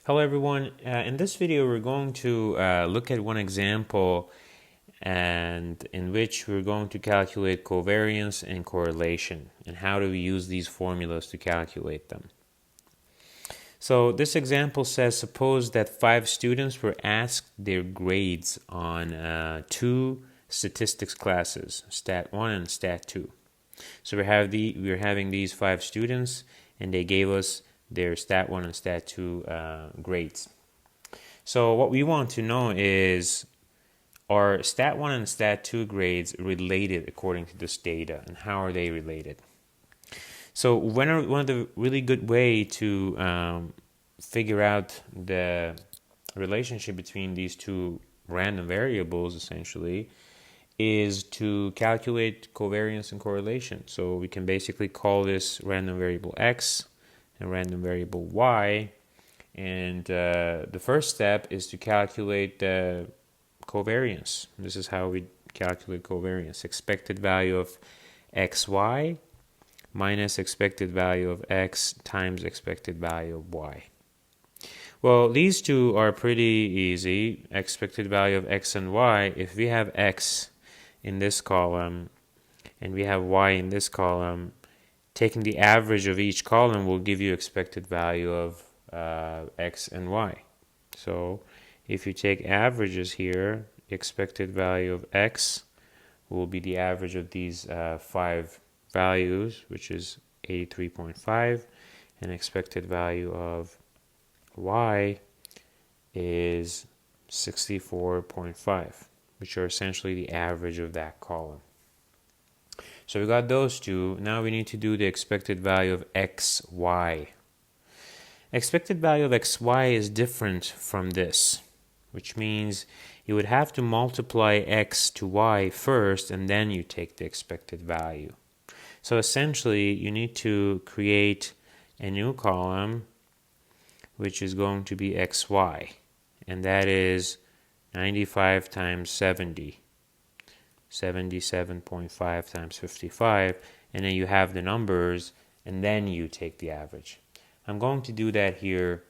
Hello everyone, in this video we're going to look at one example and in which we're going to calculate covariance and correlation and how do we use these formulas to calculate them. So this example says suppose that 5 students were asked their grades on 2 statistics classes, Stat 1 and Stat 2. So we're having these 5 students and they gave us their Stat 1 and Stat 2 grades. So what we want to know is, are Stat 1 and Stat 2 grades related according to this data, and how are they related? So one of the really good way to figure out the relationship between these two random variables essentially is to calculate covariance and correlation. So we can basically call this random variable x and random variable y, and the first step is to calculate the covariance. This is how we calculate covariance: expected value of xy minus expected value of x times expected value of y. Well, these two are pretty easy. Expected value of x and y, if we have x in this column and we have y in this column, taking the average of each column will give you expected value of x and y. So if you take averages here, expected value of x will be the average of these 5 values, which is 83.5, and expected value of y is 64.5, which are essentially the average of that column. So we got those two. Now we need to do the expected value of xy. Expected value of xy is different from this, which means you would have to multiply x to y first and then you take the expected value. So essentially you need to create a new column which is going to be xy, and that is 95 times 70. 77.5 times 55, and then you have the numbers and then you take the average. I'm going to do that here.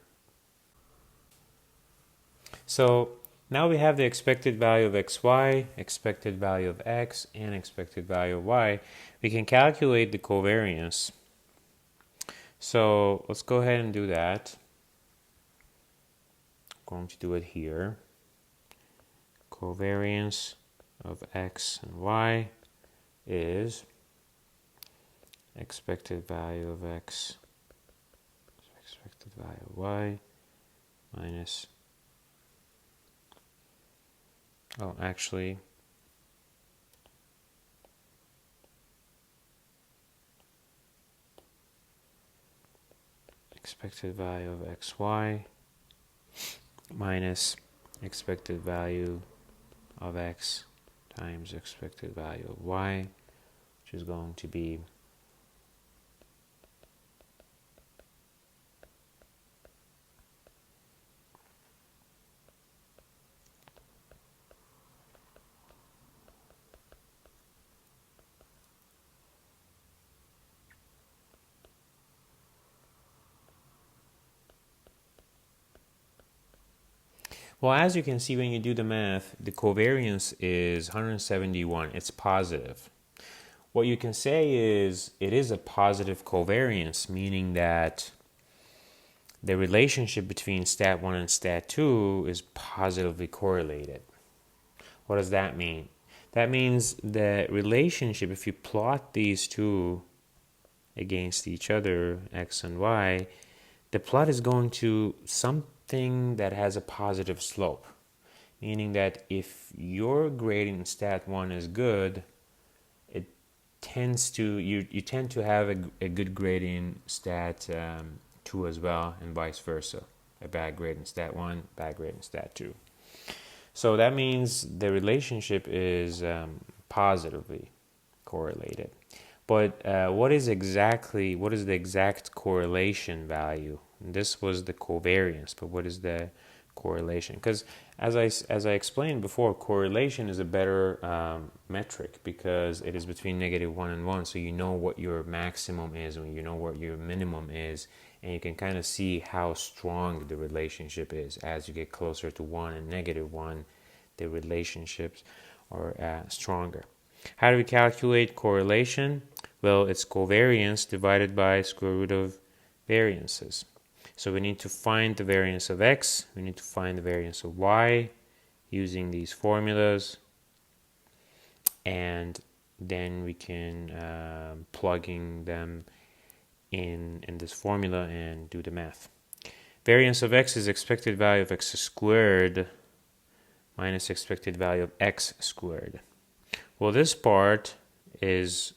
So now we have the expected value of xy, expected value of x, and expected value of y. We can calculate the covariance. So let's go ahead and do that. I'm going to do it here. Covariance of x and y is expected value of x, expected value of y, minus, expected value of xy minus expected value of x times expected value of y, which is going to be well, as you can see when you do the math, the covariance is 171. It's positive. What you can say is it is a positive covariance, meaning that the relationship between Stat 1 and Stat 2 is positively correlated. What does that mean? That means the relationship, if you plot these two against each other, x and y, the plot is going to something that has a positive slope, meaning that if your grading in Stat 1 is good, it tends to you tend to have a good grade in Stat 2 as well, and vice versa. A bad grade in Stat 1, bad grade in Stat 2. So that means the relationship is positively correlated. But what is the exact correlation value? This was the covariance, but what is the correlation? Because as I explained before, correlation is a better metric because it is between -1 and 1, so you know what your maximum is and you know what your minimum is, And you can kind of see how strong the relationship is. As you get closer to 1 and -1, the relationships are stronger. How do we calculate correlation? Well, it's covariance divided by square root of variances. So we need to find the variance of x, we need to find the variance of y using these formulas, and then we can plugging them in this formula and do the math. Variance of x is expected value of x squared minus expected value of x squared. Well, this part is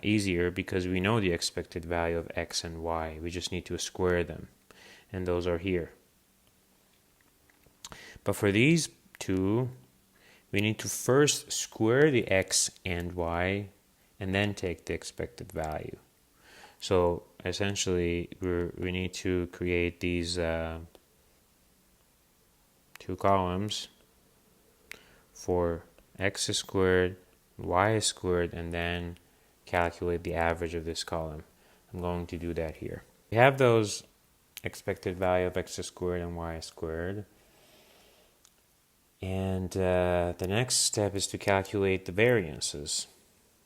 easier because we know the expected value of x and y. We just need to square them, and those are here. But for these two, we need to first square the x and y and then take the expected value. So essentially, we need to create these two columns for x squared, y squared, and then calculate the average of this column. I'm going to do that here. We have those expected value of x squared and y squared. And the next step is to calculate the variances,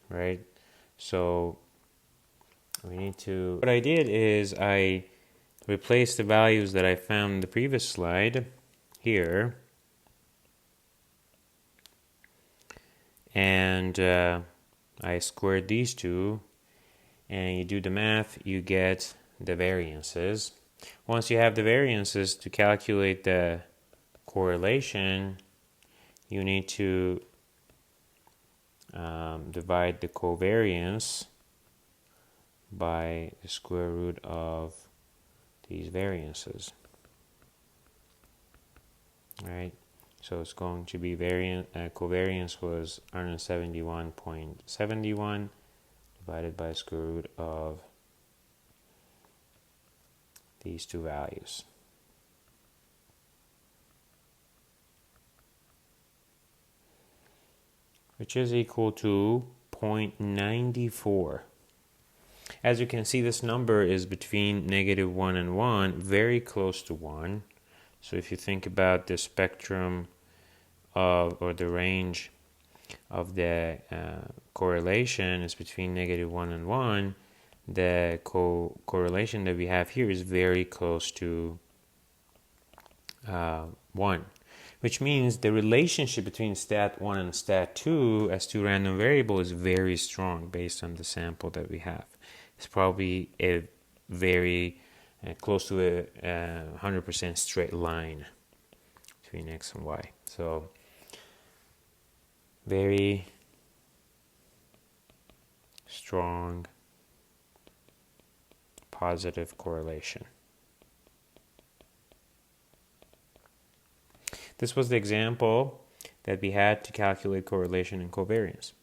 right? So we need to, what I did is I replaced the values that I found in the previous slide here, and I squared these two, and you do the math, you get the variances. Once you have the variances, to calculate the correlation, you need to divide the covariance by the square root of these variances. Right? So it's going to be covariance was 171.71 divided by the square root of these two values. Which is equal to 0.94. As you can see, this number is between -1 and 1, very close to 1. So if you think about the spectrum of, or the range of the correlation is between -1 and 1, the correlation that we have here is very close to 1. Which means the relationship between stat 1 and stat 2 as two random variables is very strong based on the sample that we have. It's probably a very close to a 100% straight line between x and y. So very strong positive correlation. This was the example that we had to calculate correlation and covariance.